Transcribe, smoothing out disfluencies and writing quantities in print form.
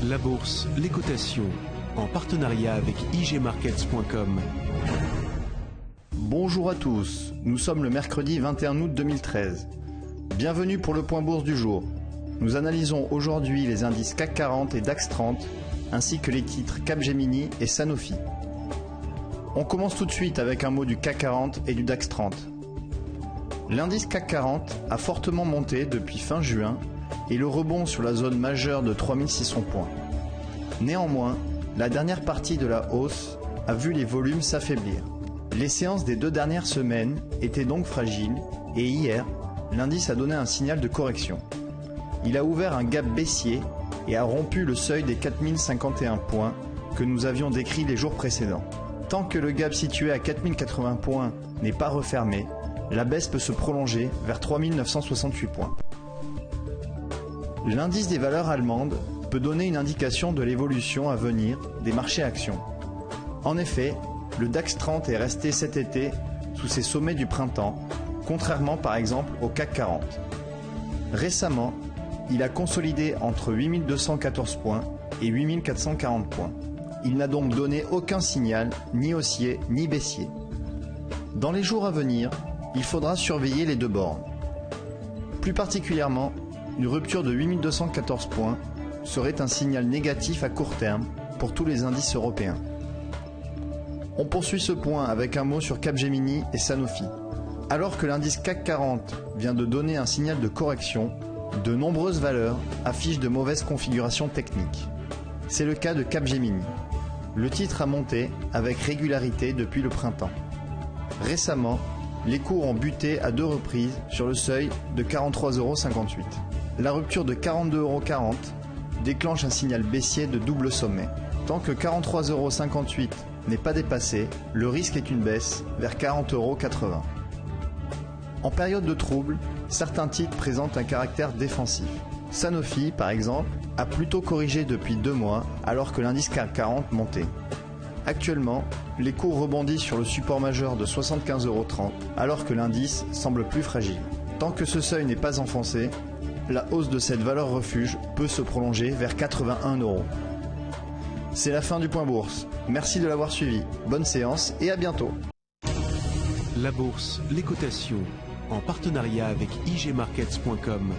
La bourse, les cotations, en partenariat avec igmarkets.com. Bonjour à tous, nous sommes le mercredi 21 août 2013. Bienvenue pour le point bourse du jour. Nous analysons aujourd'hui les indices CAC 40 et DAX 30, ainsi que les titres Capgemini et Sanofi. On commence tout de suite avec un mot du CAC 40 et du DAX 30. L'indice CAC 40 a fortement monté depuis fin juin et le rebond sur la zone majeure de 3600 points. Néanmoins, la dernière partie de la hausse a vu les volumes s'affaiblir. Les séances des 2 dernières semaines étaient donc fragiles et hier, l'indice a donné un signal de correction. Il a ouvert un gap baissier et a rompu le seuil des 4051 points que nous avions décrit les jours précédents. Tant que le gap situé à 4080 points n'est pas refermé, la baisse peut se prolonger vers 3968 points. L'indice des valeurs allemandes peut donner une indication de l'évolution à venir des marchés actions. En effet, le DAX 30 est resté cet été sous ses sommets du printemps, contrairement par exemple au CAC 40. Récemment, il a consolidé entre 8214 points et 8440 points. Il n'a donc donné aucun signal, ni haussier ni baissier. Dans les jours à venir, il faudra surveiller les deux bornes. Plus particulièrement, une rupture de 8214 points serait un signal négatif à court terme pour tous les indices européens. On poursuit ce point avec un mot sur Capgemini et Sanofi. Alors que l'indice CAC 40 vient de donner un signal de correction, de nombreuses valeurs affichent de mauvaises configurations techniques. C'est le cas de Capgemini. Le titre a monté avec régularité depuis le printemps. Récemment, les cours ont buté à 2 reprises sur le seuil de 43,58 €. La rupture de 42,40 € déclenche un signal baissier de double sommet. Tant que 43,58 € n'est pas dépassé, le risque est une baisse vers 40,80 €. En période de trouble, certains titres présentent un caractère défensif. Sanofi, par exemple, a plutôt corrigé depuis 2 mois alors que l'indice CAC 40 montait. Actuellement, les cours rebondissent sur le support majeur de 75,30 € alors que l'indice semble plus fragile. Tant que ce seuil n'est pas enfoncé, la hausse de cette valeur refuge peut se prolonger vers 81 €. C'est la fin du point bourse. Merci de l'avoir suivi. Bonne séance et à bientôt. La bourse, les cotations, en partenariat avec igmarkets.com.